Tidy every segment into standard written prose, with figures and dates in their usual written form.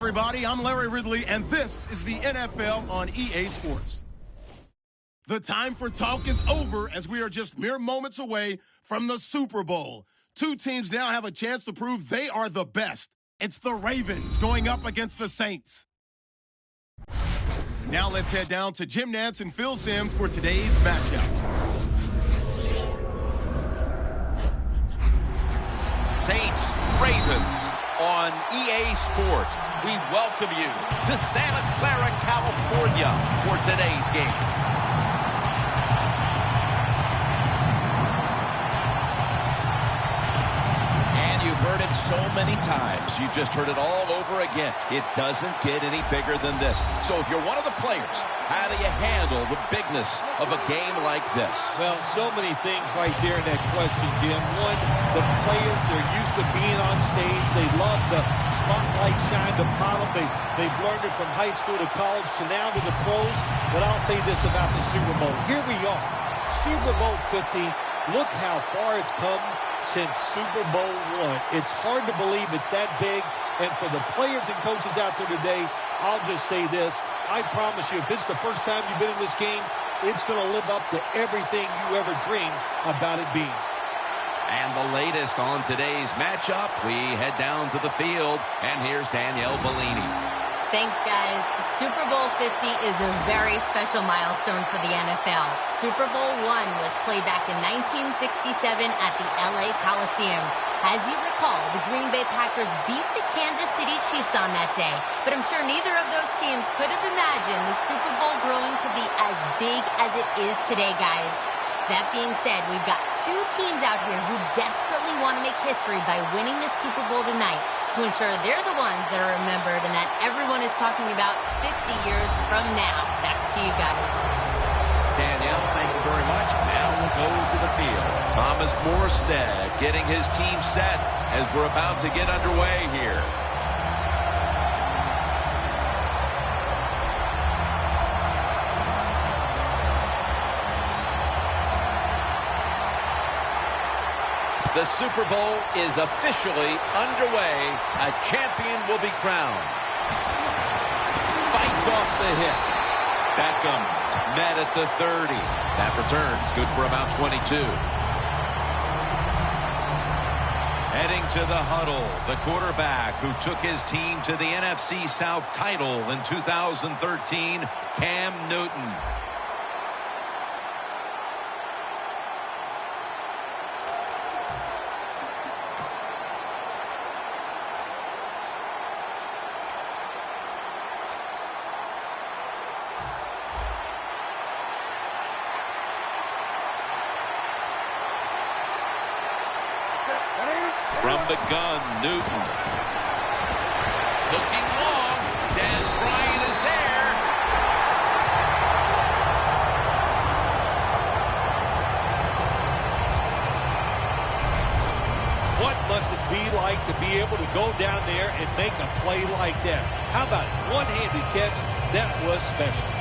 everybody. I'm Larry Ridley, and this is the NFL on EA Sports. The time for talk is over as we are just mere moments away from the Super Bowl. Two teams now have a chance to prove they are the best. It's the Ravens going up against the Saints. Now let's head down to Jim Nantz and Phil Simms for today's matchup. Saints, Ravens on EA Sports. We welcome you to Santa Clara, California for today's game. You've heard it so many times. You've just heard it all over again. It doesn't get any bigger than this. So if you're one of the players, how do you handle the bigness of a game like this? Well, so many things right there in that question, Jim. One, the players, they're used to being on stage. They love the spotlight shined upon them. They've learned it from high school to college to now to the pros. But I'll say this about the Super Bowl. Here we are, Super Bowl 50. Look how far it's come since Super Bowl I. It's hard to believe it's that big. And for the players and coaches out there today, I'll just say this. I promise you, if it's the first time you've been in this game, it's going to live up to everything you ever dreamed about it being. And the latest on today's matchup, we head down to the field. And here's Danielle Bellini. Thanks, guys. Super Bowl 50 is a very special milestone for the NFL. Super Bowl I was played back in 1967 at the LA Coliseum. As you recall, the Green Bay Packers beat the Kansas City Chiefs on that day. But I'm sure neither of those teams could have imagined the Super Bowl growing to be as big as it is today, guys. That being said, we've got two teams out here who desperately want to make history by winning the Super Bowl tonight to ensure they're the ones that are remembered and that everyone is talking about 50 years from now. Back to you guys. Danielle, thank you very much. Now we'll go to the field. Thomas Morstead getting his team set as we're about to get underway here. The Super Bowl is officially underway. A champion will be crowned. Fights off the hit. Beckham's met at the 30. That return's good for about 22. Heading to the huddle, the quarterback who took his team to the NFC South title in 2013, Cam Newton. From the gun, Newton. Looking long. Dez Bryant is there. What must it be like to be able to go down there and make a play like that? How about one-handed catch? That was special.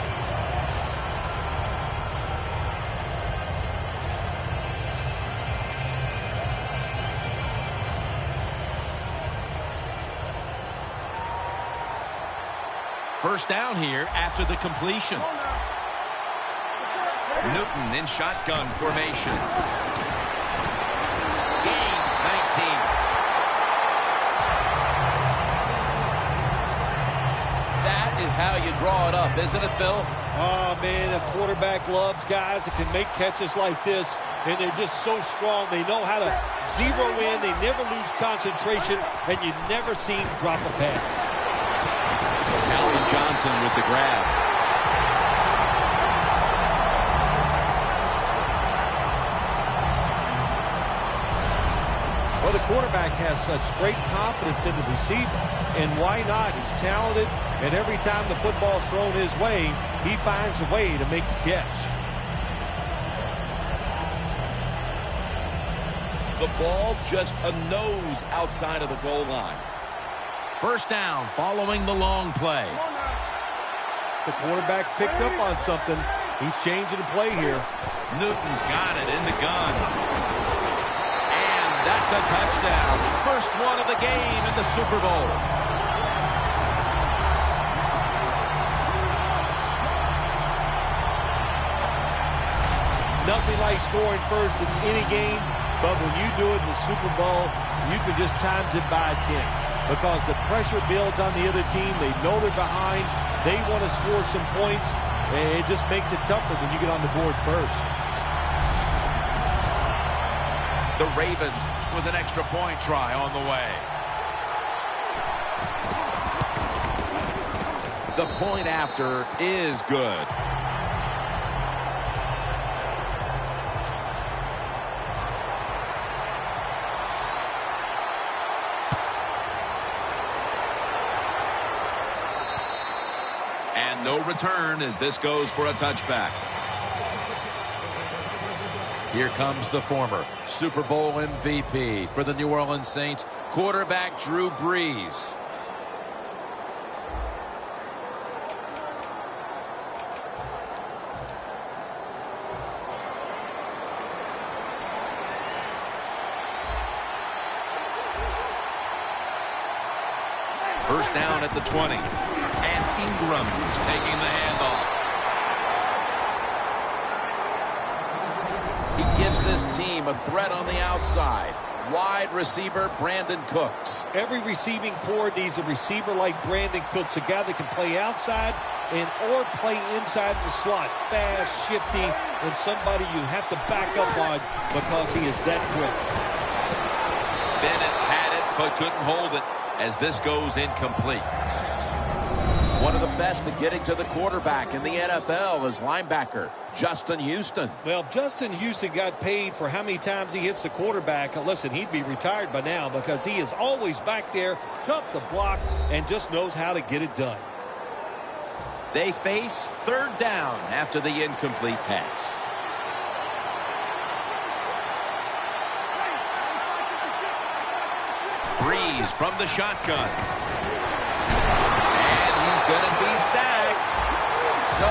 First down here after the completion. Newton in shotgun formation. Gains 19. That is how you draw it up, isn't it, Phil? Oh, man, a quarterback loves guys that can make catches like this, and they're just so strong. They know how to zero in. They never lose concentration, and you never see them drop a pass. Calvin Johnson with the grab. Well, the quarterback has such great confidence in the receiver, and why not? He's talented, and every time the football's thrown his way, he finds a way to make the catch. The ball just a nose outside of the goal line. First down following the long play. The quarterback's picked up on something. He's changing the play here. Newton's got it in the gun. And that's a touchdown. First one of the game in the Super Bowl. Nothing like scoring first in any game, but when you do it in the Super Bowl, you can just times it by 10 because the pressure builds on the other team. They know they're behind. They want to score some points. It just makes it tougher when you get on the board first. The Ravens with an extra point try on the way. The point after is good. And no return as this goes for a touchback. Here comes the former Super Bowl MVP for the New Orleans Saints, quarterback Drew Brees. First down at the 20. And Ingram is taking the handoff. He gives this team a threat on the outside. Wide receiver Brandon Cooks. Every receiving core needs a receiver like Brandon Cooks, a guy that can play outside and or play inside the slot. Fast, shifty, and somebody you have to back up on because he is that quick. Bennett had it but couldn't hold it as this goes incomplete. One of the best at getting to the quarterback in the NFL is linebacker Justin Houston. Well, Justin Houston got paid for how many times he hits the quarterback. Listen, he'd be retired by now because he is always back there, tough to block, and just knows how to get it done. They face third down after the incomplete pass. Brees from the shotgun. And he's going to be sacked. So,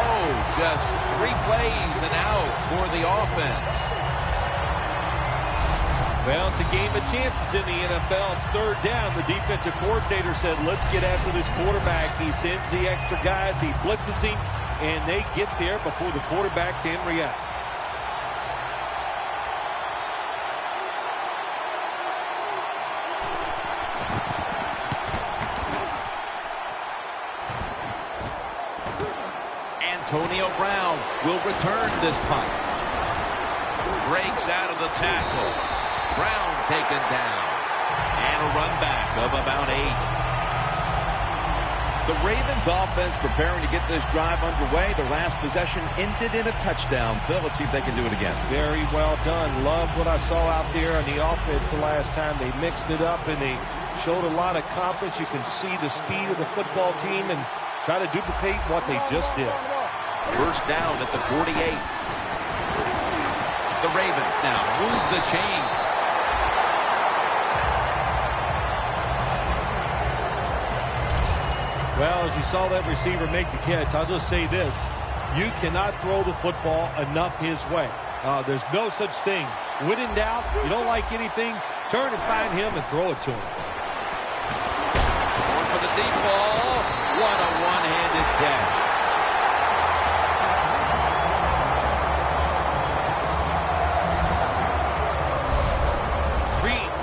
just 3 plays and out for the offense. Well, it's a game of chances in the NFL. It's third down. The defensive coordinator said, let's get after this quarterback. He sends the extra guys. He blitzes him, and they get there before the quarterback can react. Antonio Brown will return this punt. Breaks out of the tackle. Brown taken down. And a run back of about 8. The Ravens offense preparing to get this drive underway. Their last possession ended in a touchdown. Phil, let's see if they can do it again. Very well done. Loved what I saw out there on the offense the last time. They mixed it up and they showed a lot of confidence. You can see the speed of the football team and try to duplicate what they just did. First down at the 48. The Ravens now move the chains. Well, as you saw that receiver make the catch, I'll just say this. You cannot throw the football enough his way. There's no such thing. When in doubt, you don't like anything, turn and find him and throw it to him. Going for the deep ball. What a one-handed catch.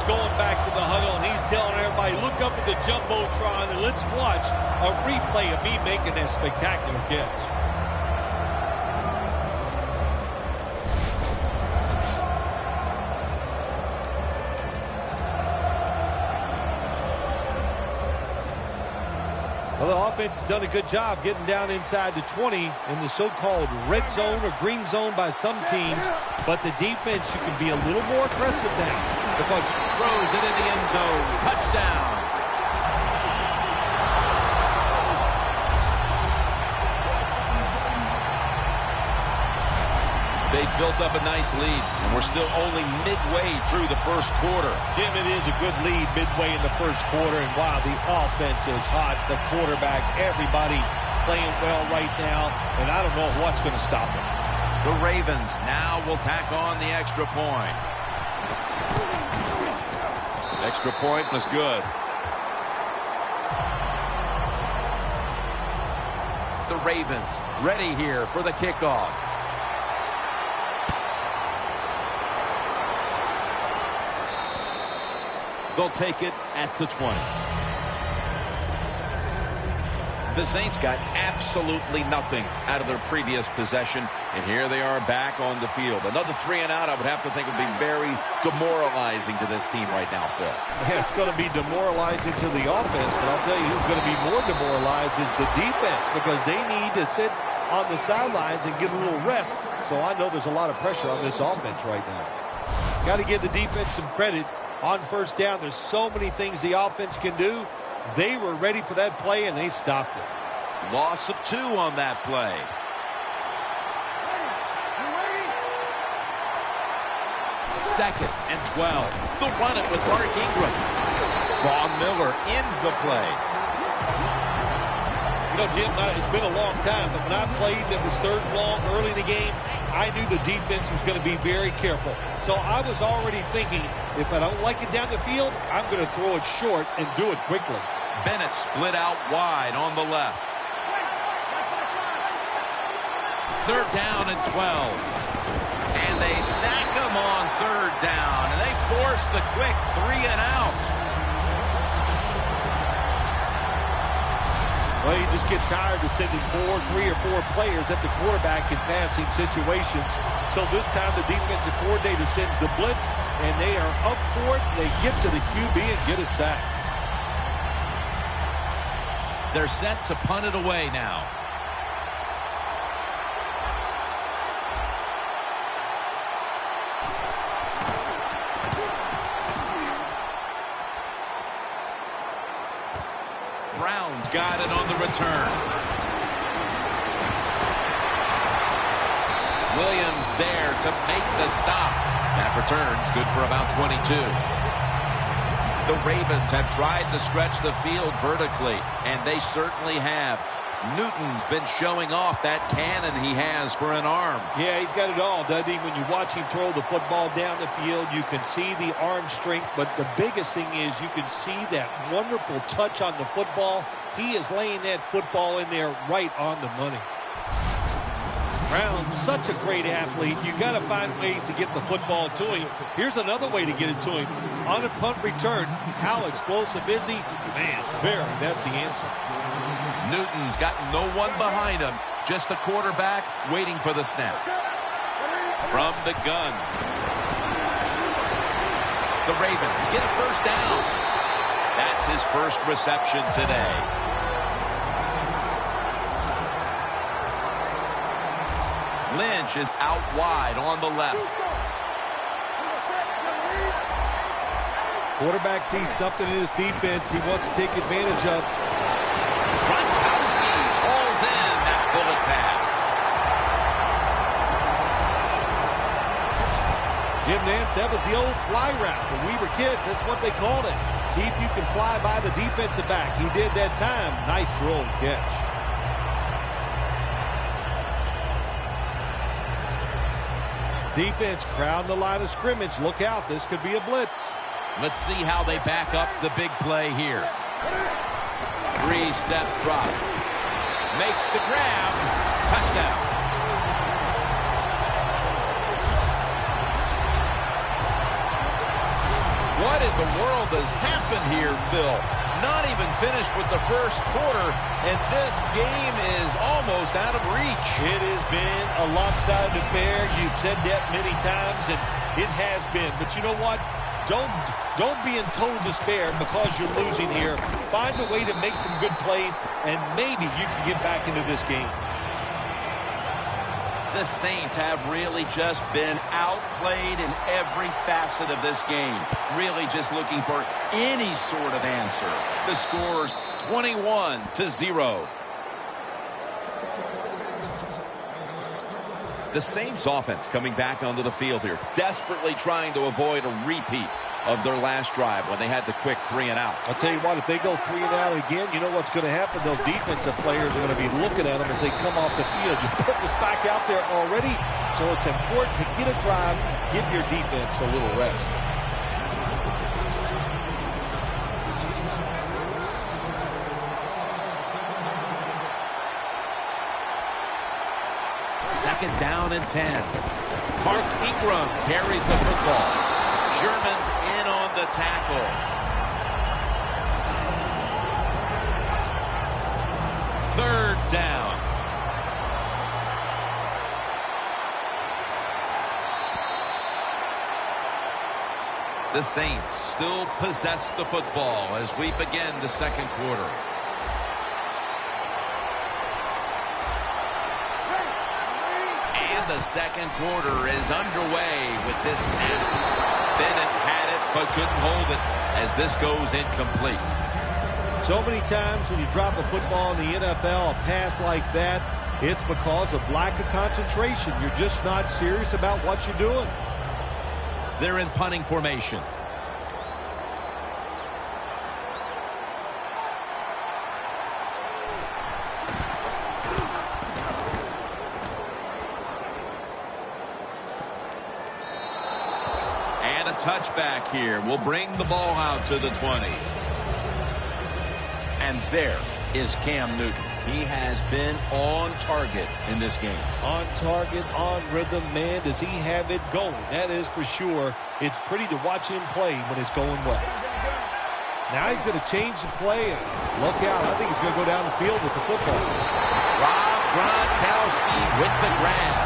Going back to the huddle, and he's telling everybody, look up at the Jumbotron and let's watch a replay of me making that spectacular catch. Well, the offense has done a good job getting down inside the 20 in the so-called red zone or green zone by some teams, but the defense, you can be a little more aggressive now. Because throws it in the end zone. Touchdown. They built up a nice lead, and we're still only midway through the first quarter. Jim, it is a good lead midway in the first quarter, and wow, the offense is hot. The quarterback, everybody playing well right now, and I don't know what's going to stop them. The Ravens now will tack on the extra point. Extra point was good. The Ravens ready here for the kickoff. They'll take it at the 20. The Saints got absolutely nothing out of their previous possession, and here they are back on the field. Another 3-and-out, I would have to think, would be very demoralizing to this team right now, Phil. Yeah, it's going to be demoralizing to the offense, but I'll tell you who's going to be more demoralized is the defense, because they need to sit on the sidelines and get a little rest. So I know there's a lot of pressure on this offense right now. Got to give the defense some credit on first down. There's so many things the offense can do. They were ready for that play, and they stopped it. Loss of 2 on that play. Second and 12. They'll run it with Mark Ingram. Von Miller ends the play. You know, Jim, it's been a long time, but when I played and it was 3rd and long early in the game, I knew the defense was going to be very careful. So I was already thinking, if I don't like it down the field, I'm going to throw it short and do it quickly. Bennett split out wide on the left. 3rd down and 12. And they sack him on 3rd down. And they force the quick 3-and-out. Well, you just get tired of sending 3 or 4 players at the quarterback in passing situations. So this time the defensive coordinator sends the blitz, and they are up for it. They get to the QB and get a sack. They're set to punt it away now. Brown's got it on the return. Williams there to make the stop. That return's good for about 22. The Ravens have tried to stretch the field vertically, and they certainly have. Newton's been showing off that cannon he has for an arm. Yeah, he's got it all, doesn't he? When you watch him throw the football down the field, you can see the arm strength, but the biggest thing is you can see that wonderful touch on the football. He is laying that football in there right on the money. Brown, such a great athlete. You got to find ways to get the football to him. Here's another way to get it to him. On a punt return, how explosive is he? Man, that's the answer. Newton's got no one behind him. Just a quarterback waiting for the snap. From the gun. The Ravens get a first down. That's his first reception today. Lynch is out wide on the left. Quarterback sees something in his defense he wants to take advantage of. Gronkowski hauls in that bullet pass. Jim Nance, that was the old fly route. When we were kids, that's what they called it. See if you can fly by the defensive back. He did that time. Nice throw and catch. Defense crowding the line of scrimmage. Look out, this could be a blitz. Let's see how they back up the big play here. 3-step drop. Makes the grab. Touchdown. What in the world has happened here, Phil? Not even finished with the first quarter, and this game is almost out of reach. It has been a lopsided affair. You've said that many times, and it has been. But you know what? Don't be in total despair because you're losing here. Find a way to make some good plays, and maybe you can get back into this game. The Saints have really just been outplayed in every facet of this game. Really just looking for any sort of answer. The score's 21-0. The Saints offense coming back onto the field here, desperately trying to avoid a repeat of their last drive when they had the quick 3-and-out. I'll tell you what, if they go 3-and-out again, you know what's going to happen? Those defensive players are going to be looking at them as they come off the field. You put this back out there already, so it's important to get a drive, give your defense a little rest. Second down and 10. Mark Ingram carries the football. Sherman's in on the tackle. Third down. The Saints still possess the football as we begin the second quarter. And the second quarter is underway with this snap. Bennett had it but couldn't hold it as this goes incomplete. So many times when you drop a football in the NFL, a pass like that, it's because of lack of concentration. You're just not serious about what you're doing. They're in punting formation. And a touchback here will bring the ball out to the 20. And there is Cam Newton. He has been on target in this game. On target, on rhythm, man, does he have it going. That is for sure. It's pretty to watch him play when it's going well. Now he's going to change the play. And look out. I think he's going to go down the field with the football. Rob Gronkowski with the grab.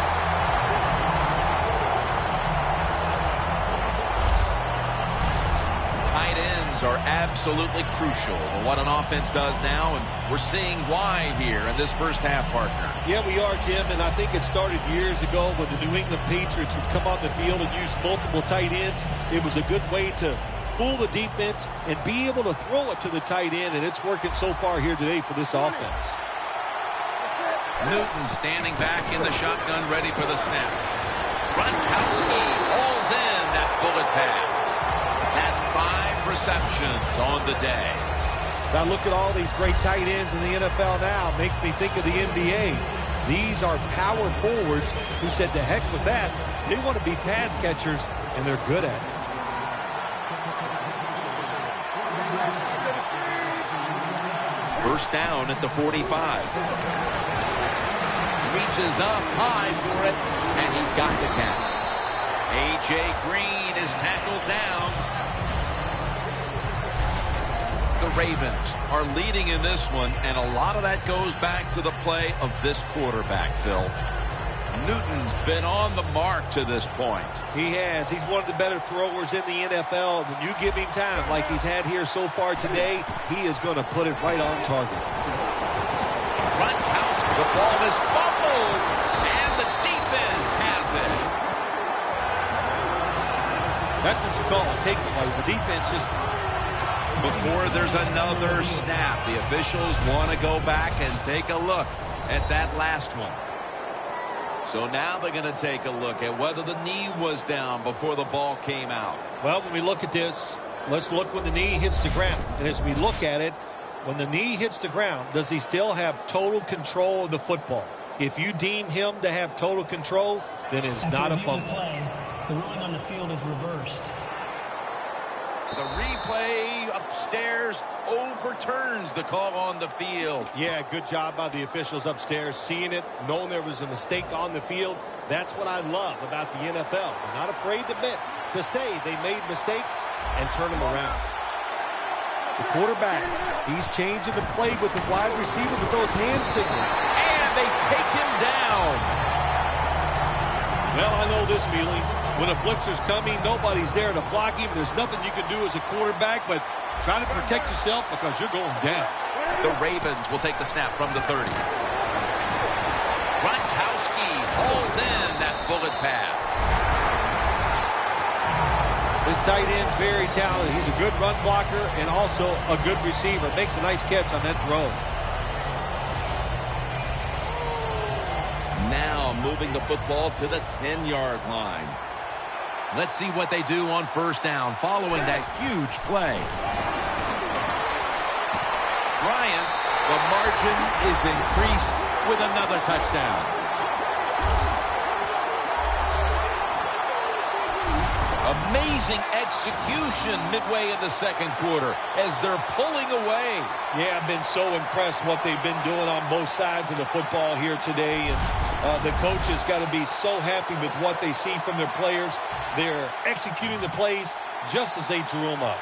Tight ends are absolutely crucial to what an offense does now, and we're seeing why here in this first half, partner. Yeah, we are, Jim, and I think it started years ago when the New England Patriots would come on the field and use multiple tight ends. It was a good way to fool the defense and be able to throw it to the tight end, and it's working so far here today for this offense. Newton standing back in the shotgun, ready for the snap. Gronkowski hauls in that bullet pass. That's 5 receptions on the day. So I look at all these great tight ends in the NFL now. It makes me think of the NBA. These are power forwards who said to heck with that. They want to be pass catchers, and they're good at it. First down at the 45. Reaches up high for it, and he's got the catch. A.J. Green is tackled down. The Ravens are leading in this one, and a lot of that goes back to the play of this quarterback, Phil. Newton's been on the mark to this point. He has. He's one of the better throwers in the NFL. When you give him time like he's had here so far today, he is going to put it right on target. Gronkowski, the ball is fumbled, and the defense has it. That's what you call a takeaway. The defense just... Before there's another snap, the officials want to go back and take a look at that last one. So now they're going to take a look at whether the knee was down before the ball came out. Well, when we look at this, let's look when the knee hits the ground. And as we look at it, when the knee hits the ground, does he still have total control of the football? If you deem him to have total control, then it is not a fumble. The ruling on the field is reversed. The replay upstairs overturns the call on the field. Yeah, good job by the officials upstairs, seeing it, knowing there was a mistake on the field. That's what I love about the NFL. They're not afraid to admit, to say they made mistakes and turn them around. The quarterback, he's changing the play with the wide receiver with those hand signals. And they take him down. Well, I know this feeling. When a blitzer's coming, nobody's there to block him. There's nothing you can do as a quarterback but try to protect yourself because you're going down. The Ravens will take the snap from the 30. Gronkowski hauls in that bullet pass. This tight end's very talented. He's a good run blocker and also a good receiver. Makes a nice catch on that throw. Now moving the football to the 10-yard line. Let's see what they do on first down following that huge play. Bryant's, the margin is increased with another touchdown. Amazing execution midway in the second quarter as they're pulling away. Yeah, I've been so impressed what they've been doing on both sides of the football here today. And the coach has got to be so happy with what they see from their players. They're executing the plays just as they drew them up.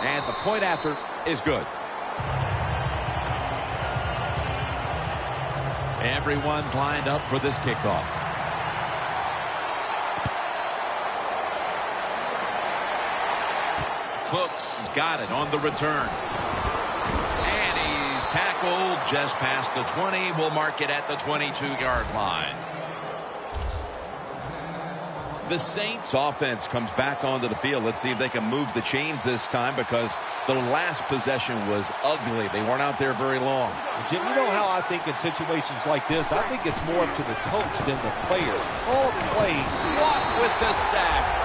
And the point after is good. Everyone's lined up for this kickoff. Cooks has got it on the return. And he's tackled just past the 20. We'll mark it at the 22-yard line. The Saints offense comes back onto the field. Let's see if they can move the chains this time, because the last possession was ugly. They weren't out there very long. Jim, you know how I think in situations like this, I think it's more up to the coach than the players. Call a play. What with the sack?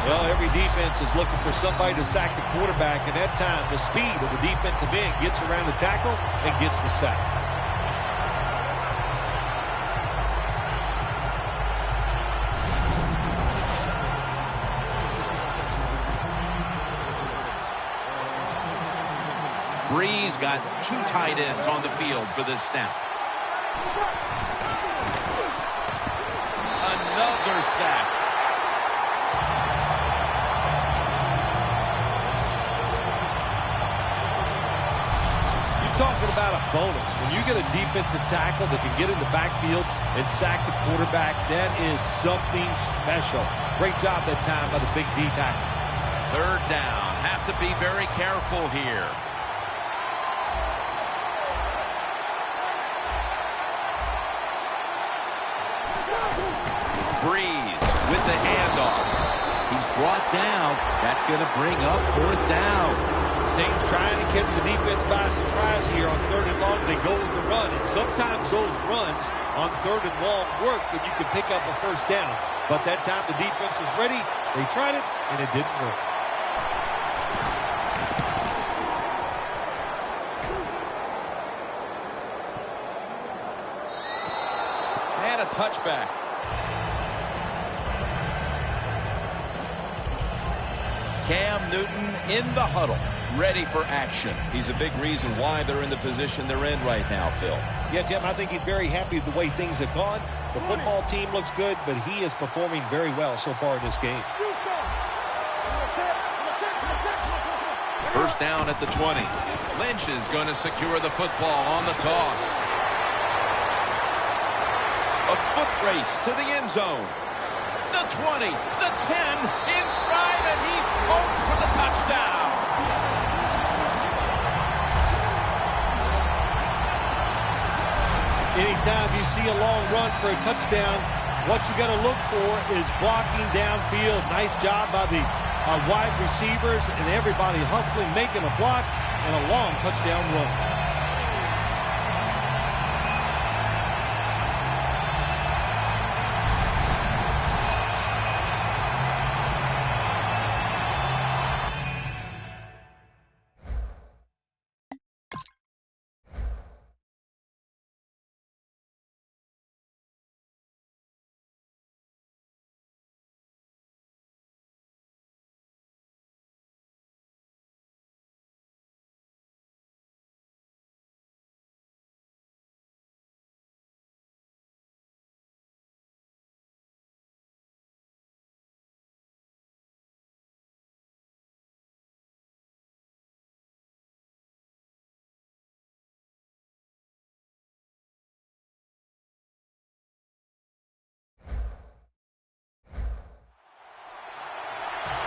Well, every defense is looking for somebody to sack the quarterback, and that time the speed of the defensive end gets around the tackle and gets the sack. Breeze got 2 tight ends on the field for this snap. Another sack. Talking about a bonus. When you get a defensive tackle that can get in the backfield and sack the quarterback, that is something special. Great job that time by the big D tackle. Third down. Have to be very careful here. Breeze with the handoff. He's brought down. That's going to bring up 4th down. Saints trying to catch the defense by surprise here on 3rd and long. They go with the run, and sometimes those runs on 3rd and long work, and you can pick up a 1st down. But that time the defense is ready. They tried it, and it didn't work. And a touchback. Cam Newton in the huddle, ready for action. He's a big reason why they're in the position they're in right now, Phil. Yeah, Jim, I think he's very happy with the way things have gone. The football team looks good, but he is performing very well so far in this game. First down at the 20. Lynch is going to secure the football on the toss. A foot race to the end zone. The 20, the 10, in stride, and he's home for the touchdown. Anytime you see a long run for a touchdown, what you got to look for is blocking downfield. Nice job by the wide receivers and everybody hustling, making a block, and a long touchdown run.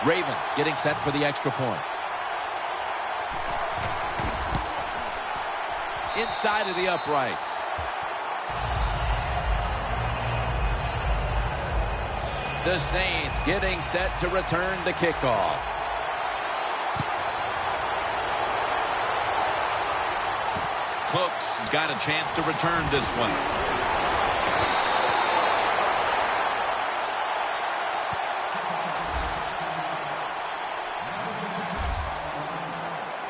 Ravens getting set for the extra point. Inside of the uprights. The Saints getting set to return the kickoff. Cooks has got a chance to return this one.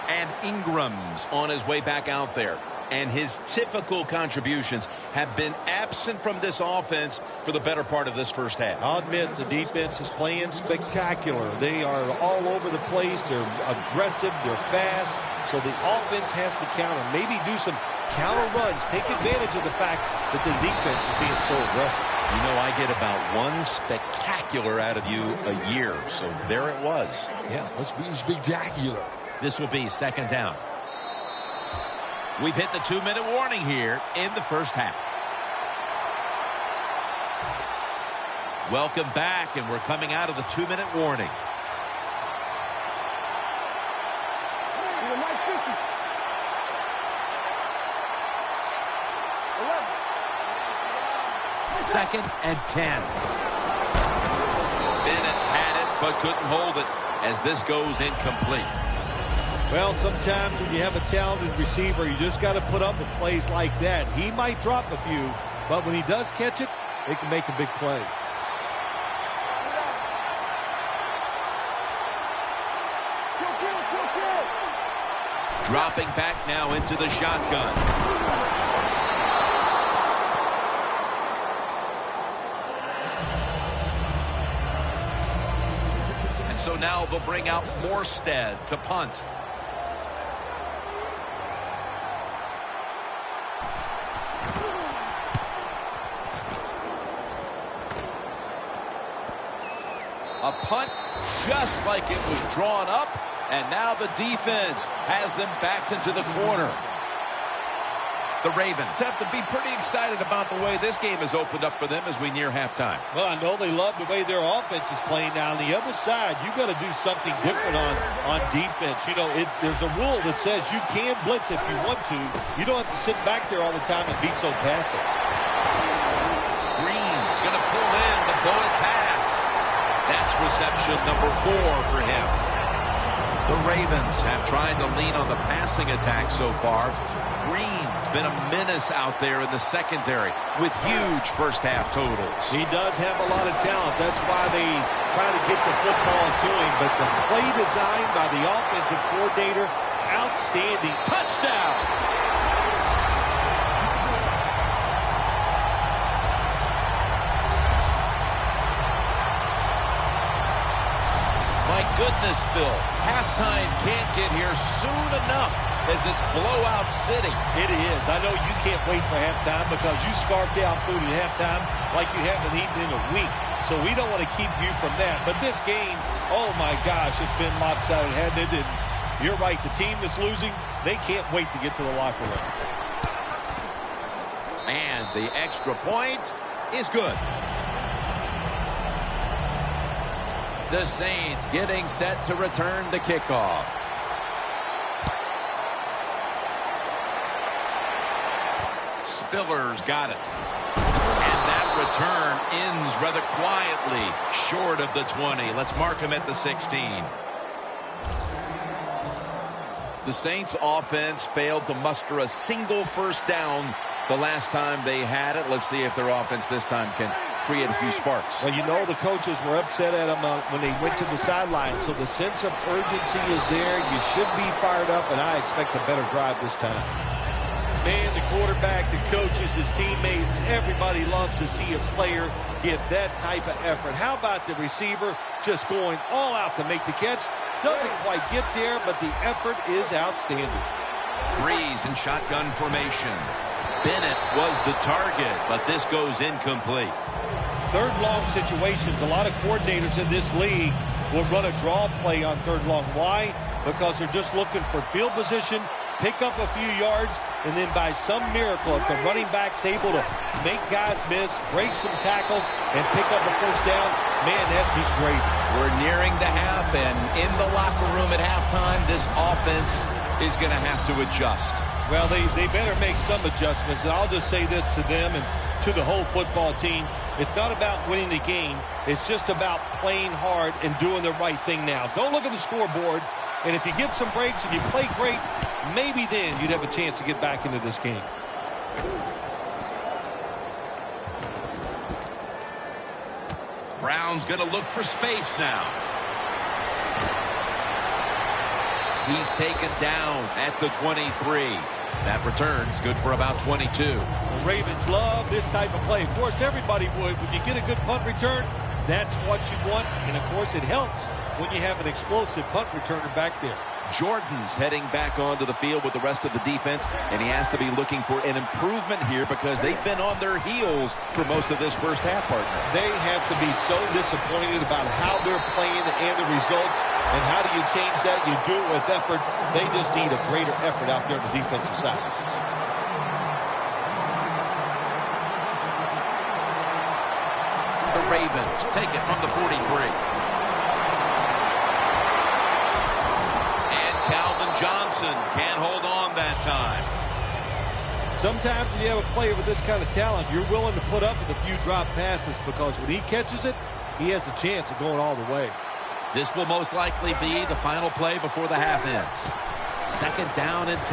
And Ingram's on his way back out there. And his typical contributions have been absent from this offense for the better part of this first half. I'll admit the defense is playing spectacular. They are all over the place. They're aggressive. They're fast. So the offense has to counter. Maybe do some counter runs. Take advantage of the fact that the defense is being so aggressive. You know, I get about one spectacular out of you a year. So there it was. Yeah, let's be spectacular. This will be second down. We've hit the 2-minute warning here in the first half. Welcome back, and we're coming out of the 2-minute warning. Second and 10. Bennett had it, but couldn't hold it as this goes incomplete. Well, sometimes when you have a talented receiver, you just got to put up with plays like that. He might drop a few, but when he does catch it, it can make a big play. Dropping back now into the shotgun. And so now they'll bring out Morstead to punt. A punt just like it was drawn up, and now the defense has them backed into the corner. The Ravens have to be pretty excited about the way this game has opened up for them as we near halftime. Well, I know they love the way their offense is playing now. On the other side, you've got to do something different on defense. You know, there's a rule that says you can blitz if you want to. You don't have to sit back there all the time and be so passive. Green's going to pull in the bullet pass. That's reception number 4 for him. The Ravens have tried to lean on the passing attack so far. Green's been a menace out there in the secondary with huge first-half totals. He does have a lot of talent. That's why they try to get the football to him. But the play design by the offensive coordinator, outstanding. Touchdown! My goodness, Bill. Halftime can't get here soon enough as it's blowout city. It is. I know you can't wait for halftime because you scarfed out food at halftime like you haven't eaten in a week. So we don't want to keep you from that. But this game, oh my gosh, it's been lopsided, hasn't it? And you're right, the team that's losing, they can't wait to get to the locker room. And the extra point is good. The Saints getting set to return the kickoff. Spiller's got it. And that return ends rather quietly, short of the 20. Let's mark him at the 16. The Saints offense failed to muster a single first down the last time they had it. Let's see if their offense this time can create a few sparks. Well, you know the coaches were upset at them when they went to the sideline, so the sense of urgency is there. You should be fired up, and I expect a better drive this time. Man, the quarterback, the coaches, his teammates, everybody loves to see a player give that type of effort. How about the receiver just going all out to make the catch? Doesn't quite get there, but the effort is outstanding. Breeze in shotgun formation. Bennett was the target, but this goes incomplete. Third long situations, a lot of coordinators in this league will run a draw play on third long. Why? Because they're just looking for field position, pick up a few yards, and then by some miracle, if the running back's able to make guys miss, break some tackles, and pick up a first down, man, that's just great. We're nearing the half, and in the locker room at halftime, this offense is going to have to adjust. Well, they better make some adjustments, and I'll just say this to them and to the whole football team. It's not about winning the game. It's just about playing hard and doing the right thing now. Don't look at the scoreboard, and if you get some breaks and you play great, maybe then you'd have a chance to get back into this game. Brown's going to look for space now. He's taken down at the 23. That return's good for about 22. The Ravens love this type of play. Of course, everybody would. When you get a good punt return, that's what you want. And, of course, it helps when you have an explosive punt returner back there. Jordan's heading back onto the field with the rest of the defense, and he has to be looking for an improvement here because they've been on their heels for most of this first half, partner. They have to be so disappointed about how they're playing and the results. And how do you change that? You do it with effort. They just need a greater effort out there on the defensive side. The Ravens take it from the 43. Calvin Johnson can't hold on that time. Sometimes when you have a player with this kind of talent, you're willing to put up with a few drop passes because when he catches it, he has a chance of going all the way. This will most likely be the final play before the half ends. 2nd down and 10.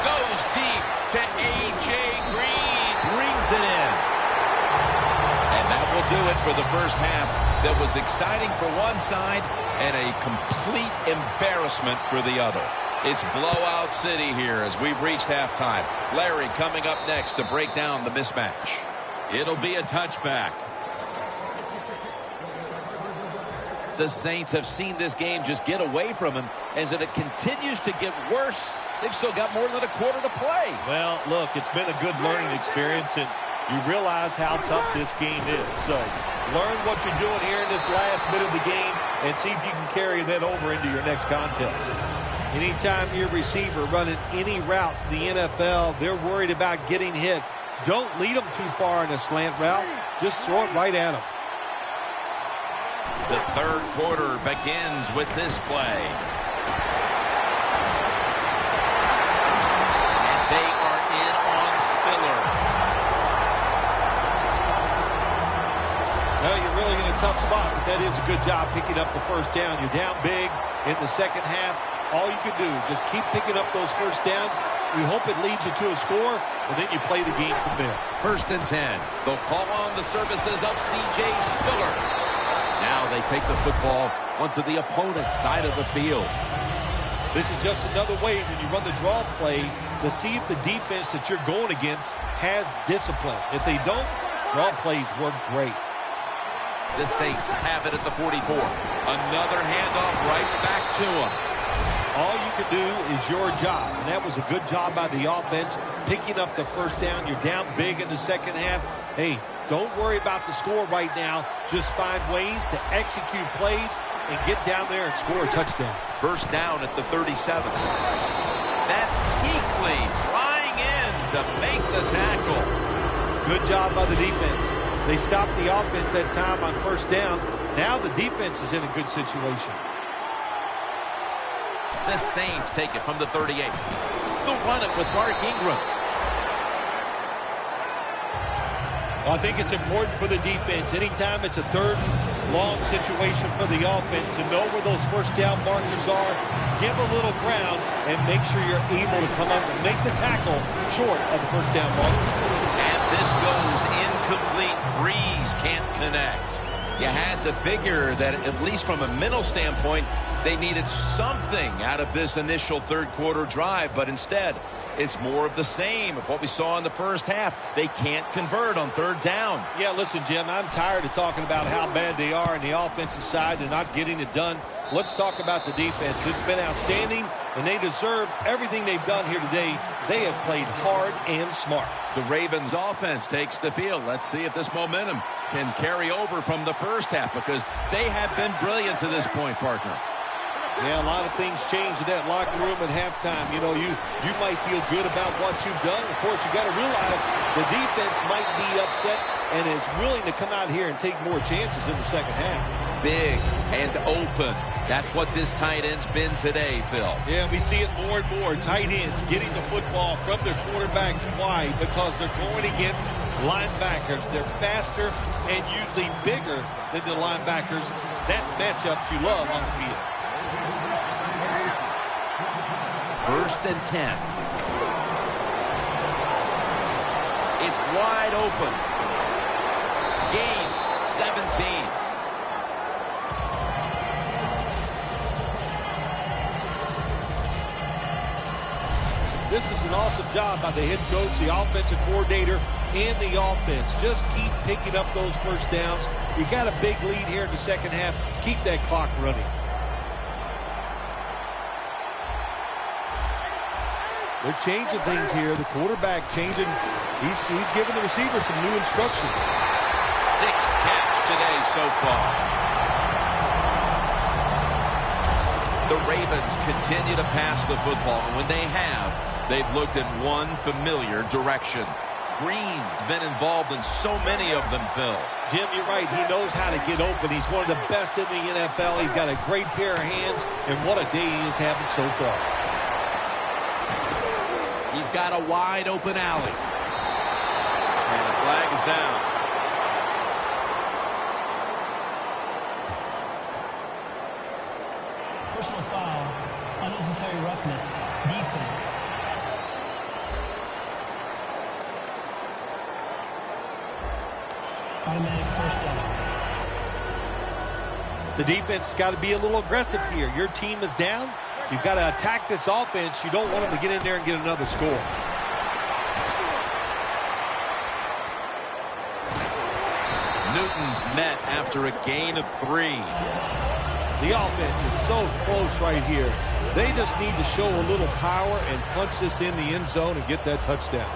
Goes deep to A.J. Green. Brings it in. And that will do it for the first half. That was exciting for one side and a complete embarrassment for the other. It's blowout city here as we've reached halftime. Larry coming up next to break down the mismatch. It'll be a touchback. The Saints have seen this game just get away from him. As it continues to get worse, they've still got more than a quarter to play. Well, look, it's been a good learning experience, and you realize how tough this game is. So learn what you're doing here in this last bit of the game and see if you can carry that over into your next contest. Anytime your receiver running any route in the NFL, they're worried about getting hit. Don't lead them too far in a slant route. Just throw it right at them. The third quarter begins with this play. And they are in on Spiller. Well, you're really in a tough spot, but that is a good job picking up the first down. You're down big in the second half. All you can do, just keep picking up those first downs. We hope it leads you to a score, and then you play the game from there. 1st and 10. They'll call on the services of C.J. Spiller. Now they take the football onto the opponent's side of the field. This is just another way when you run the draw play to see if the defense that you're going against has discipline. If they don't, draw plays work great. The Saints have it at the 44. Another handoff right back to them. All you can do is your job, and that was a good job by the offense, picking up the first down. You're down big in the second half. Hey, don't worry about the score right now. Just find ways to execute plays and get down there and score a touchdown. 1st down at the 37. That's Kuechly flying in to make the tackle. Good job by the defense. They stopped the offense that time on 1st down. Now the defense is in a good situation. The Saints take it from the 38. They'll run it with Mark Ingram. Well, I think it's important for the defense. Anytime it's a 3rd and long situation for the offense to know where those first down markers are, give a little ground, and make sure you're able to come up and make the tackle short of the first down marker. And this goes incomplete. Breeze can't connect. You had to figure that, at least from a mental standpoint, they needed something out of this initial 3rd quarter drive, but instead, it's more of the same of what we saw in the first half. They can't convert on 3rd down. Yeah, listen, Jim, I'm tired of talking about how bad they are on the offensive side and not getting it done. Let's talk about the defense. It's been outstanding, and they deserve everything they've done here today. They have played hard and smart. The Ravens offense takes the field. Let's see if this momentum can carry over from the first half, because they have been brilliant to this point, partner. Yeah, a lot of things changed in that locker room at halftime. You know, you might feel good about what you've done. Of course, you got to realize the defense might be upset and is willing to come out here and take more chances in the second half. Big and open. That's what this tight end's been today, Phil. Yeah, we see it more and more. Tight ends getting the football from their quarterbacks. Why? Because they're going against linebackers. They're faster and usually bigger than the linebackers. That's matchups you love on the field. 1st and 10. It's wide open. Gains 17. This is an awesome job by the head coach, the offensive coordinator, and the offense. Just keep picking up those first downs. You got a big lead here in the second half. Keep that clock running. They're changing things here. The quarterback changing. He's giving the receiver some new instructions. 6th catch today so far. The Ravens continue to pass the football, and when they have, they've looked in one familiar direction. Green's been involved in so many of them, Phil. Jim, you're right. He knows how to get open. He's one of the best in the NFL. He's got a great pair of hands, and what a day he is having so far. He's got a wide open alley. And the flag is down. Personal foul, unnecessary roughness, defense. Automatic first down. The defense has got to be a little aggressive here. Your team is down. You've got to attack this offense. You don't want them to get in there and get another score. Newton's met after a gain of 3. The offense is so close right here. They just need to show a little power and punch this in the end zone and get that touchdown.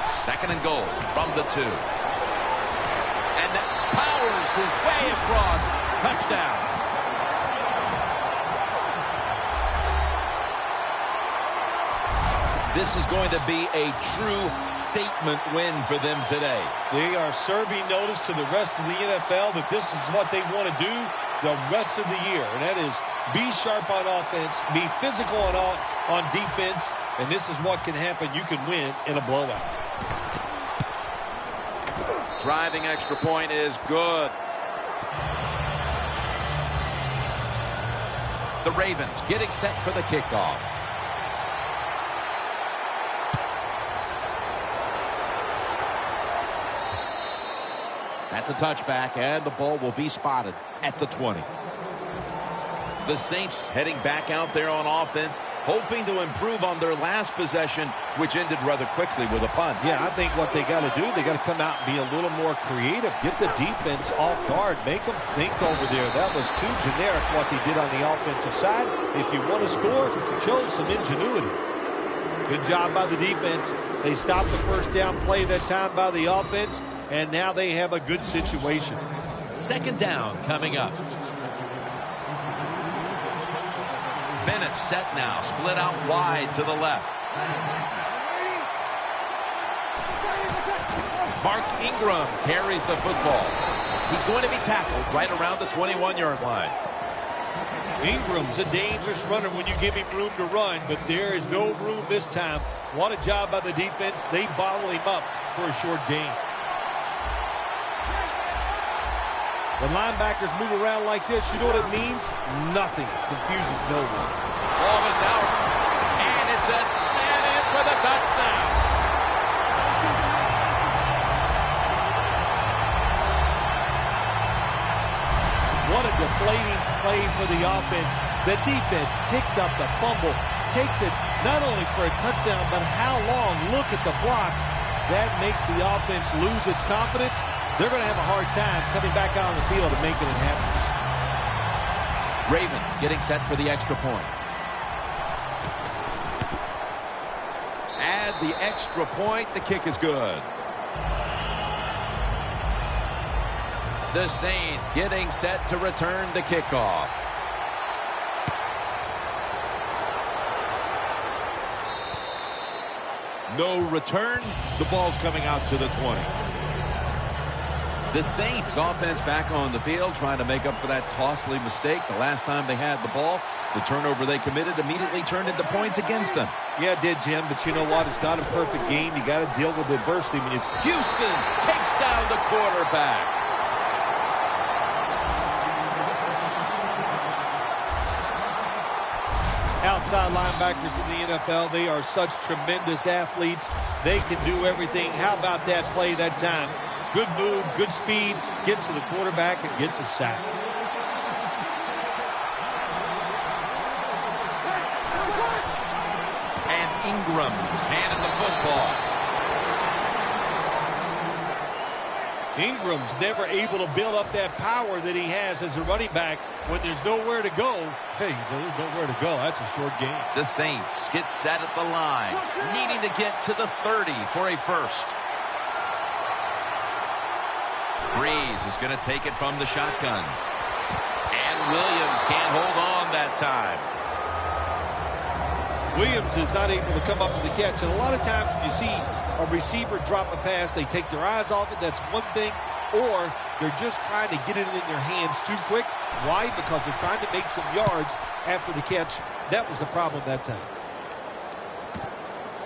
Second and goal from the 2. And that powers his way across. Touchdown. This is going to be a true statement win for them today. They are serving notice to the rest of the NFL that this is what they want to do the rest of the year. And that is be sharp on offense, be physical on defense, and this is what can happen. You can win in a blowout. Driving extra point is good. The Ravens getting set for the kickoff. That's a touchback, and the ball will be spotted at the 20. The Saints heading back out there on offense, hoping to improve on their last possession, which ended rather quickly with a punt. Yeah, I think what they got to do, they got to come out and be a little more creative. Get the defense off guard. Make them think over there. That was too generic what they did on the offensive side. If you want to score, show some ingenuity. Good job by the defense. They stopped the first down play that time by the offense, and now they have a good situation. Second down coming up. Bennett set now, split out wide to the left. Mark Ingram carries the football. He's going to be tackled right around the 21-yard line. Ingram's a dangerous runner when you give him room to run, but there is no room this time. What a job by the defense. They bottle him up for a short gain. When linebackers move around like this, you know what it means? Nothing. Confuses no one. Ball is out, and it's in for the touchdown. What a deflating play for the offense. The defense picks up the fumble, takes it not only for a touchdown, but how long? Look at the blocks. That makes the offense lose its confidence. They're going to have a hard time coming back out on the field and making it happen. Ravens getting set for the extra point. Add the extra point. The kick is good. The Saints getting set to return the kickoff. No return. The ball's coming out to the 20. The Saints offense back on the field trying to make up for that costly mistake. The last time they had the ball, the turnover they committed immediately turned into points against them. Yeah, it did, Jim, but you know what? It's not a perfect game. You got to deal with adversity. When it's Houston takes down the quarterback. Outside linebackers in the NFL, they are such tremendous athletes. They can do everything. How about that play that time? Good move, good speed, gets to the quarterback and gets a sack. And Ingram's handed the football. Ingram's never able to build up that power that he has as a running back when there's nowhere to go. Hey, there's nowhere to go. That's a short game. The Saints get set at the line, needing to get to the 30 for a first. Breeze is going to take it from the shotgun. And Williams can't hold on that time. Williams is not able to come up with the catch. And a lot of times when you see a receiver drop a pass, they take their eyes off it. That's one thing. Or they're just trying to get it in their hands too quick. Why? Because they're trying to make some yards after the catch. That was the problem that time.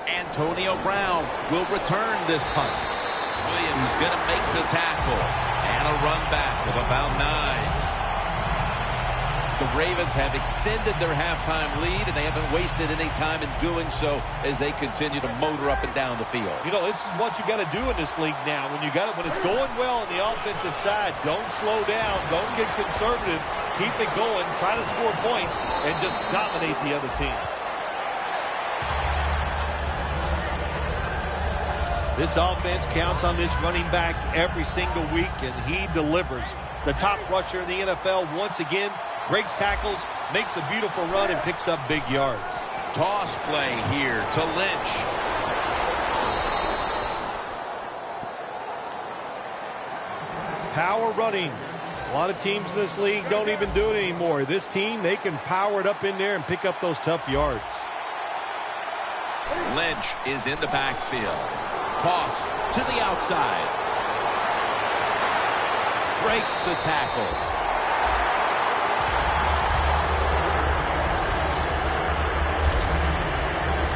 Antonio Brown will return this punt. Williams going to make the tackle. And a run back of about 9. The Ravens have extended their halftime lead, and they haven't wasted any time in doing so as they continue to motor up and down the field. You know, this is what you got to do in this league now. When it's going well on the offensive side, don't slow down, don't get conservative, keep it going, try to score points, and just dominate the other team. This offense counts on this running back every single week, and he delivers. The top rusher in the NFL once again breaks tackles, makes a beautiful run, and picks up big yards. Toss play here to Lynch. Power running. A lot of teams in this league don't even do it anymore. This team, they can power it up in there and pick up those tough yards. Lynch is in the backfield. Toss to the outside. Breaks the tackles.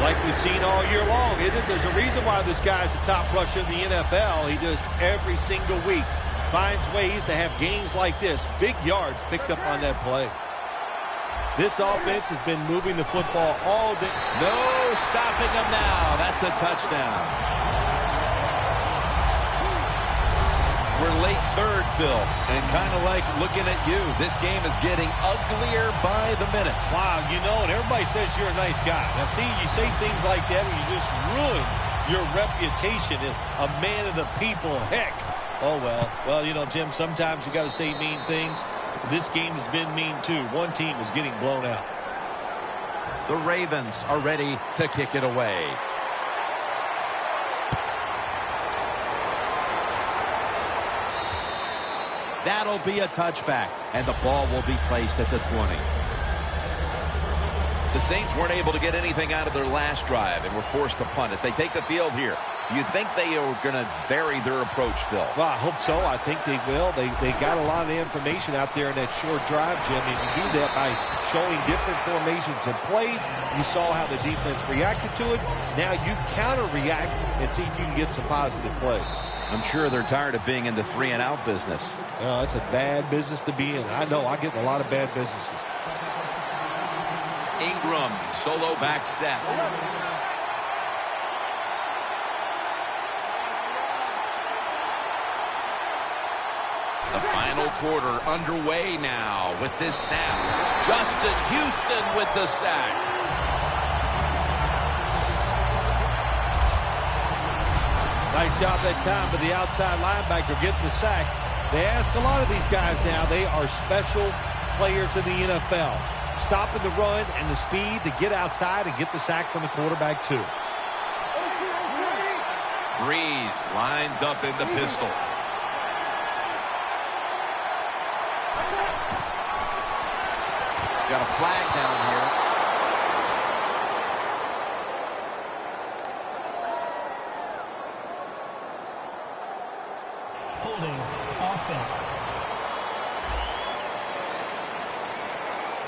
Like we've seen all year long, isn't it? There's a reason why this guy's the top rusher in the NFL. He just every single week finds ways to have games like this. Big yards picked up on that play. This offense has been moving the football all day. No stopping them now. That's a touchdown. We're late third, Phil, and kind of like looking at you. This game is getting uglier by the minute. Wow, you know, and everybody says you're a nice guy. Now, see, you say things like that and you just ruin your reputation as a man of the people. Heck. Oh, well. Well, you know, Jim, sometimes you got to say mean things. This game has been mean, too. One team is getting blown out. The Ravens are ready to kick it away. That'll be a touchback, and the ball will be placed at the 20. The Saints weren't able to get anything out of their last drive and were forced to punt as they take the field here. Do you think they are going to vary their approach, Phil? Well, I hope so. I think they will. They got a lot of information out there in that short drive, Jim, and you do that by showing different formations and plays. You saw how the defense reacted to it. Now you counter-react and see if you can get some positive plays. I'm sure they're tired of being in the 3-and-out business. Oh, that's a bad business to be in. I know. I get in a lot of bad businesses. Ingram, solo back set. The final quarter underway now with this snap. Justin Houston with the sack. Nice job that time by the outside linebacker getting the sack. They ask a lot of these guys now. They are special players in the NFL. Stopping the run and the speed to get outside and get the sacks on the quarterback, too. Breeze lines up in the pistol. Got a flag down here. Holding offense.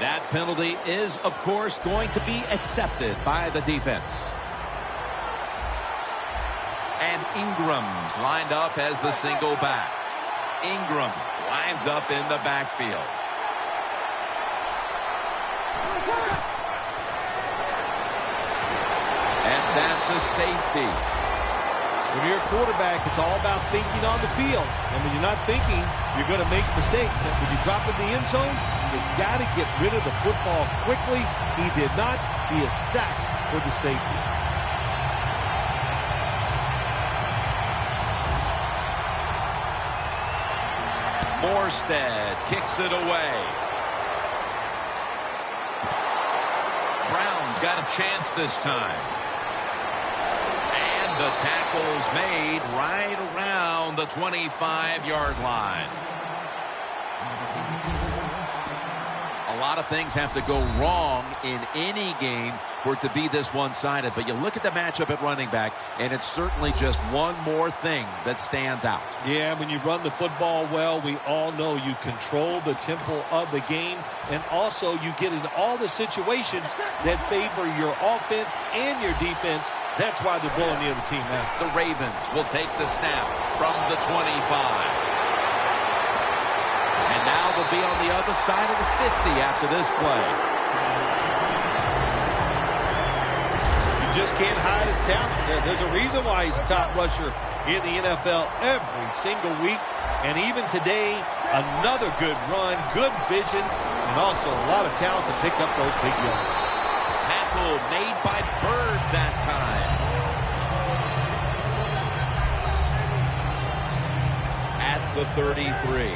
That penalty is, of course, going to be accepted by the defense. And Ingram's lined up as the single back. Ingram lines up in the backfield. And that's a safety. When you're a quarterback, it's all about thinking on the field. And when you're not thinking, you're going to make mistakes. And when you drop in the end zone, you got to get rid of the football quickly. He did not. He is sacked for the safety. Morstead kicks it away. Brown's got a chance this time. And the tackle's made right around the 25-yard line. A lot of things have to go wrong in any game for it to be this one-sided. But you look at the matchup at running back, and it's certainly just one more thing that stands out. Yeah, when you run the football well, we all know you control the tempo of the game, and also you get into all the situations that favor your offense and your defense. That's why they're blowing the other team out. The Ravens will take the snap from the 25. And now they'll be on the other side of the 50 after this play. You just can't hide his talent. There's a reason why he's a top rusher in the NFL every single week. And even today, another good run, good vision, and also a lot of talent to pick up those big yards. Tackle made by Bird that time. At the 33.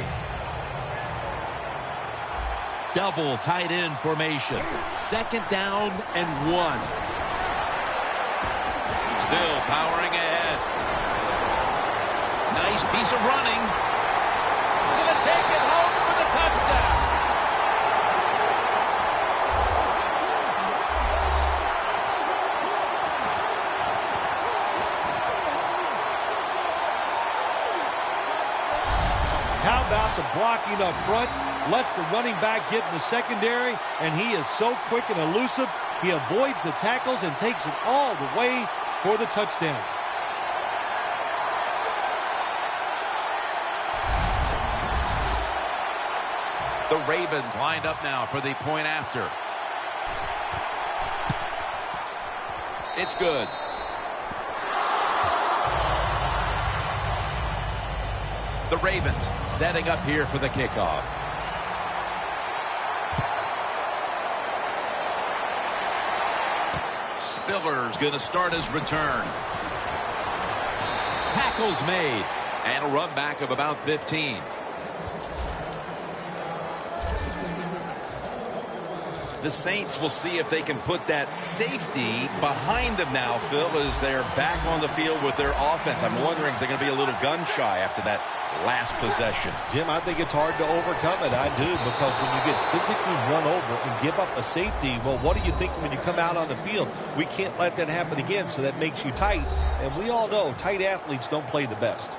Double tight end formation. 2nd down and 1. Still powering ahead. Nice piece of running. Gonna take it home for the touchdown. How about the blocking up front? Lets the running back get in the secondary, and he is so quick and elusive. He avoids the tackles and takes it all the way for the touchdown. The Ravens lined up now for the point after. It's good. The Ravens setting up here for the kickoff. Spiller's going to start his return. Tackle's made. And a run back of about 15. The Saints will see if they can put that safety behind them now, Phil, as they're back on the field with their offense. I'm wondering if they're going to be a little gun shy after that last possession. Jim, I think it's hard to overcome it. I do, because when you get physically run over and give up a safety, well, what are you thinking when you come out on the field? We can't let that happen again, so that makes you tight. And we all know tight athletes don't play the best.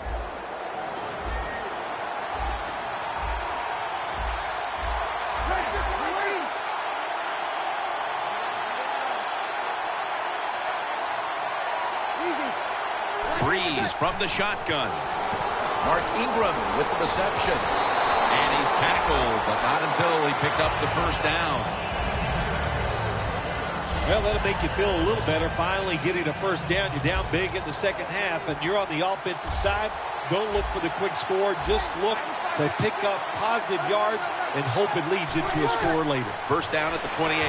Breeze from the shotgun. Mark Ingram with the reception. And he's tackled, but not until he picked up the first down. Well, that'll make you feel a little better. Finally getting a first down. You're down big in the second half, and you're on the offensive side. Don't look for the quick score. Just look to pick up positive yards and hope it leads you to a score later. First down at the 28.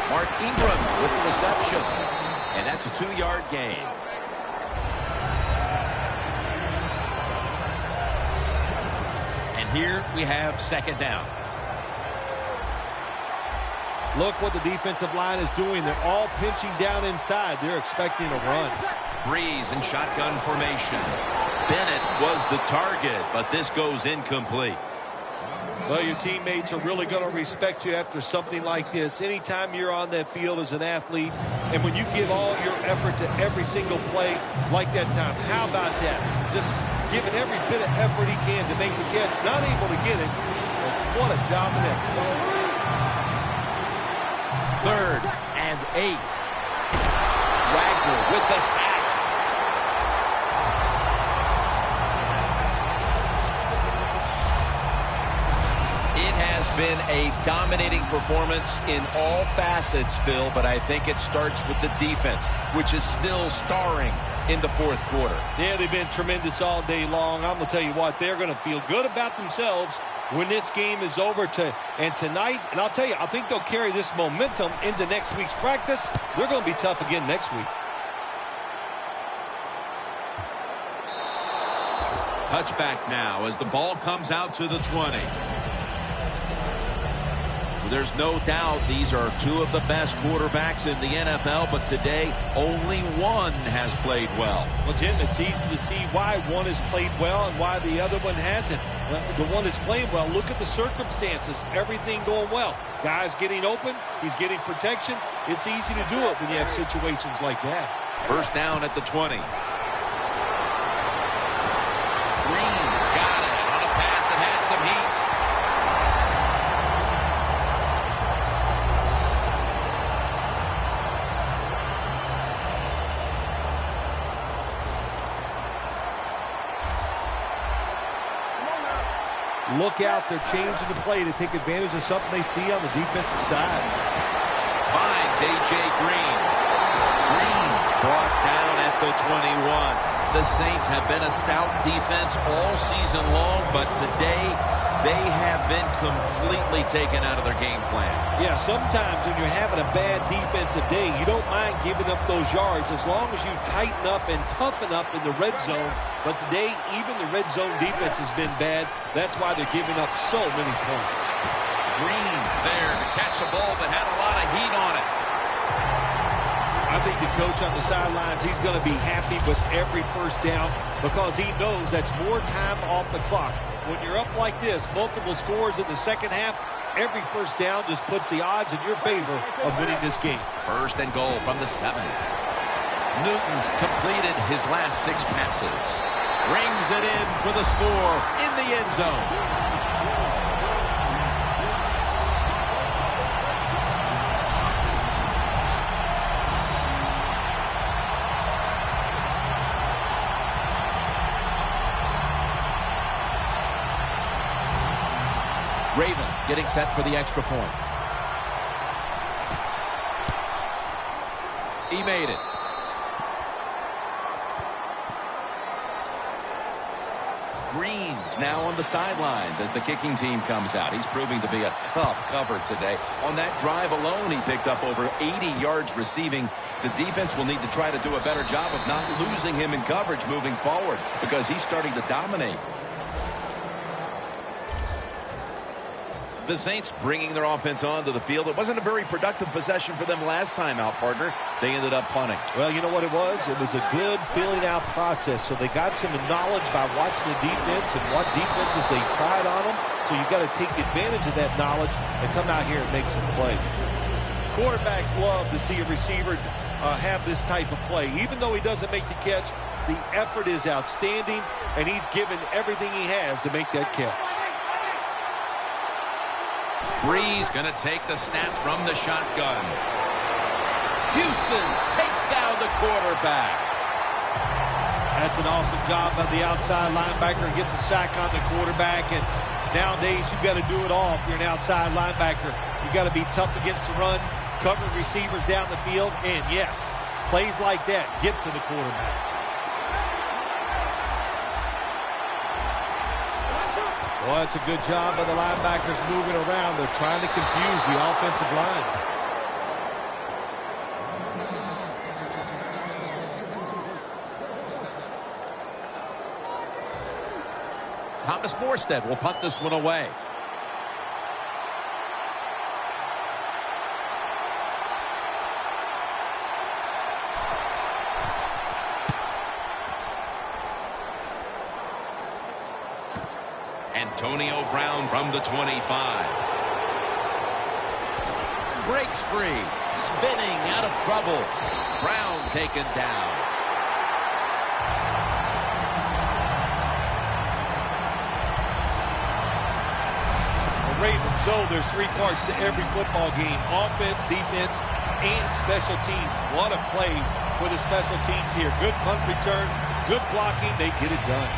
Mark Ingram with the reception. And that's a 2-yard gain. Here we have second down. Look what the defensive line is doing. They're all pinching down inside. They're expecting a run. Breeze in shotgun formation. Bennett was the target, but this goes incomplete. Well, your teammates are really going to respect you after something like this. Anytime you're on that field as an athlete, and when you give all your effort to every single play like that time, how about that? Just giving every bit of effort he can to make the catch. Not able to get it, but what a job in that. 3rd and 8. Wagner with the sack. It has been a dominating performance in all facets, Phil, but I think it starts with the defense, which is still starring in the 4th quarter. Yeah, they've been tremendous all day long. I'm going to tell you what, they're going to feel good about themselves when this game is over and tonight. And I'll tell you, I think they'll carry this momentum into next week's practice. They're going to be tough again next week. touchback now as the ball comes out to the 20. There's no doubt these are two of the best quarterbacks in the NFL, but today only one has played well. Well, Jim, it's easy to see why one has played well and why the other one hasn't. The one that's playing well, look at the circumstances. Everything going well. Guys getting open. He's getting protection. It's easy to do it when you have situations like that. First down at the 20. Green's got it on a pass that had some heat. Look out, they're changing the play to take advantage of something they see on the defensive side. Finds A.J. Green. Green's brought down at the 21. The Saints have been a stout defense all season long, but today they have been completely taken out of their game plan. Yeah, sometimes when you're having a bad defensive day, you don't mind giving up those yards as long as you tighten up and toughen up in the red zone. But today, even the red zone defense has been bad. That's why they're giving up so many points. Green's there to catch a ball that had a lot of heat on it. I think the coach on the sidelines, he's going to be happy with every first down because he knows that's more time off the clock. When you're up like this, multiple scores in the second half, every first down just puts the odds in your favor of winning this game. First and goal from the 7. Newton's completed his last 6 passes. Rings it in for the score in the end zone. Ravens getting set for the extra point. He made it. Green's now on the sidelines as the kicking team comes out. He's proving to be a tough cover today. On that drive alone, he picked up over 80 yards receiving. The defense will need to try to do a better job of not losing him in coverage moving forward because he's starting to dominate. The Saints bringing their offense onto the field. It wasn't a very productive possession for them last time out, partner. They ended up punting. Well, you know what it was? It was a good filling out process. So they got some knowledge by watching the defense and what defenses they tried on them. So you've got to take advantage of that knowledge and come out here and make some plays. Quarterbacks love to see a receiver have this type of play. Even though he doesn't make the catch, the effort is outstanding, and he's given everything he has to make that catch. Breeze going to take the snap from the shotgun. Houston takes down the quarterback. That's an awesome job by the outside linebacker. Gets a sack on the quarterback. And nowadays, you've got to do it all if you're an outside linebacker. You've got to be tough against the run, cover receivers down the field. And yes, plays like that get to the quarterback. Well, that's a good job by the linebackers moving around. They're trying to confuse the offensive line. Thomas Morstead will punt this one away. Antonio Brown from the 25. Breaks free. Spinning out of trouble. Brown taken down. The Ravens know there's 3 parts to every football game. Offense, defense, and special teams. What a play for the special teams here. Good punt return. Good blocking. They get it done.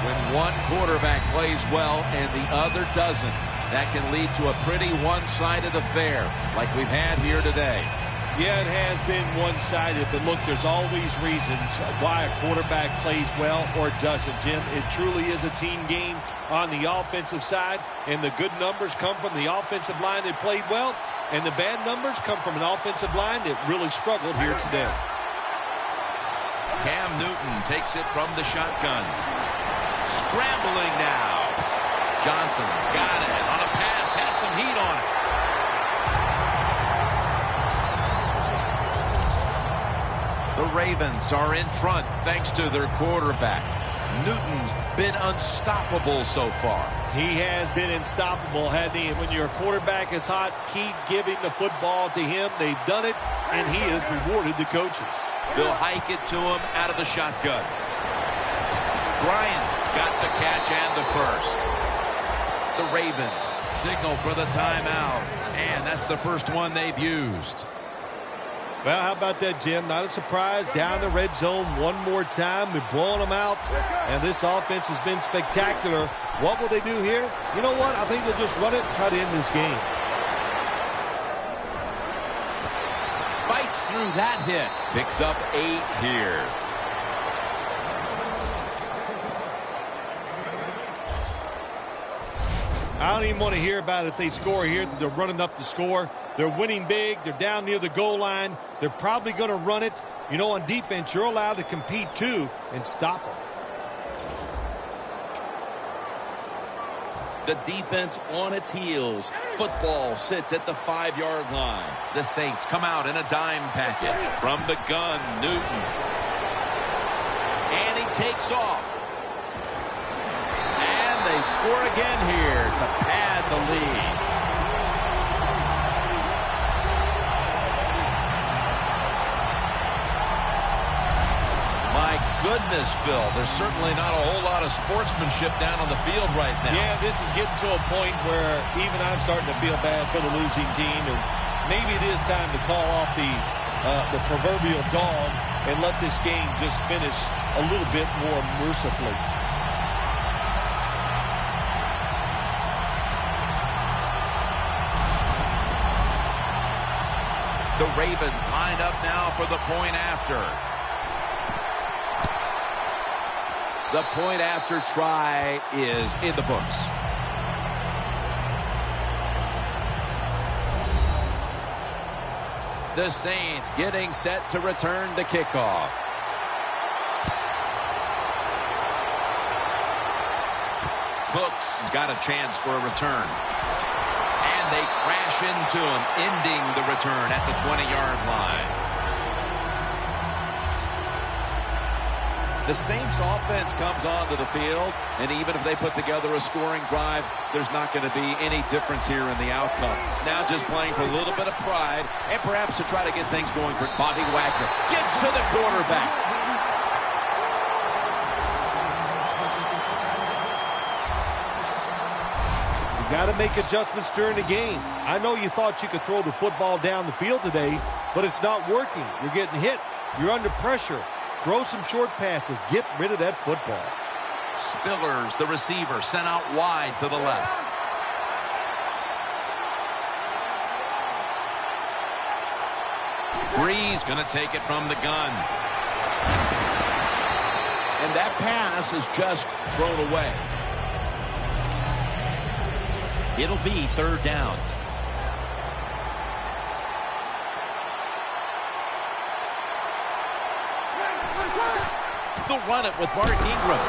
When one quarterback plays well and the other doesn't, that can lead to a pretty one-sided affair like we've had here today. Yeah, it has been one-sided, but look, there's always reasons why a quarterback plays well or doesn't, Jim. It truly is a team game on the offensive side, and the good numbers come from the offensive line that played well, and the bad numbers come from an offensive line that really struggled here today. Cam Newton takes it from the shotgun. Scrambling now. Johnson's got it on a pass, had some heat on it. The Ravens are in front thanks to their quarterback. Newton's been unstoppable so far. He has been unstoppable, hasn't he? And when your quarterback is hot, keep giving the football to him. They've done it, and he has rewarded the coaches. They'll hike it to him out of the shotgun. Bryant's got the catch and the first. The Ravens signal for the timeout, and that's the first one they've used. Well, how about that, Jim? Not a surprise. Down the red zone one more time. They're blowing them out, and this offense has been spectacular. What will they do here? You know what? I think they'll just run it and try to end this game. Fights through that hit. Picks up 8 here. I don't even want to hear about it if they score here. They're running up the score. They're winning big. They're down near the goal line. They're probably going to run it. You know, on defense, you're allowed to compete too and stop them. The defense on its heels. Football sits at the 5-yard line. The Saints come out in a dime package. From the gun, Newton. And he takes off. And they score again here to pad the lead. My goodness, Phil, there's certainly not a whole lot of sportsmanship down on the field right now. Yeah, this is getting to a point where even I'm starting to feel bad for the losing team, and maybe it is time to call off the proverbial dog and let this game just finish a little bit more mercifully. The Ravens lined up now for the point after. The point after try is in the books. The Saints getting set to return the kickoff. Cooks has got a chance for a return. And they crash into him, ending the return at the 20-yard line. The Saints offense comes onto the field, and even if they put together a scoring drive, there's not going to be any difference here in the outcome. Now just playing for a little bit of pride, and perhaps to try to get things going for Bobby Wagner. Gets to the quarterback. You got to make adjustments during the game. I know you thought you could throw the football down the field today, but it's not working. You're getting hit. You're under pressure. Throw some short passes. Get rid of that football. Spillers, the receiver, sent out wide to the left. Breeze going to take it from the gun. And that pass is just thrown away. It'll be 3rd down. They'll run it with Mark Ingram.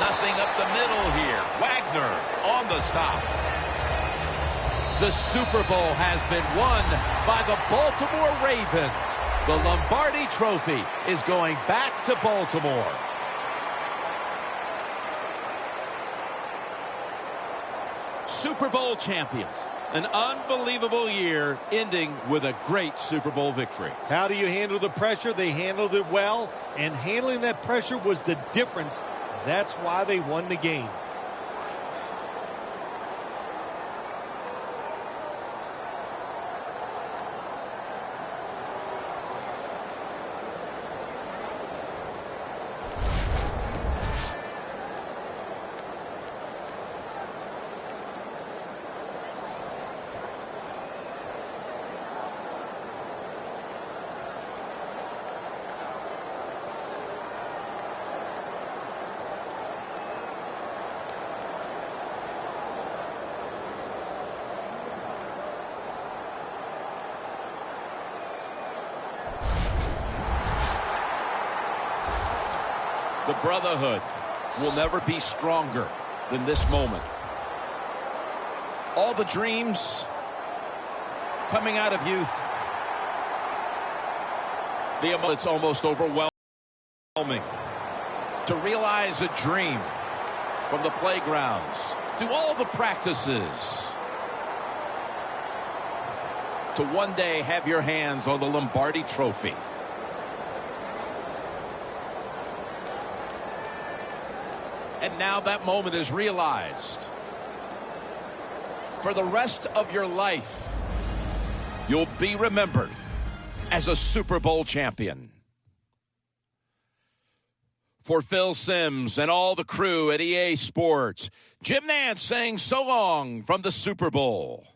Nothing up the middle here. Wagner on the stop. The Super Bowl has been won by the Baltimore Ravens. The Lombardi Trophy is going back to Baltimore. Super Bowl champions. An unbelievable year ending with a great Super Bowl victory. How do you handle the pressure? They handled it well, and handling that pressure was the difference. That's why they won the game. The Brotherhood will never be stronger than this moment. All the dreams coming out of youth. It's almost overwhelming to realize a dream from the playgrounds, through all the practices, to one day have your hands on the Lombardi Trophy. And now that moment is realized. For the rest of your life, you'll be remembered as a Super Bowl champion. For Phil Simms and all the crew at EA Sports, Jim Nantz saying so long from the Super Bowl.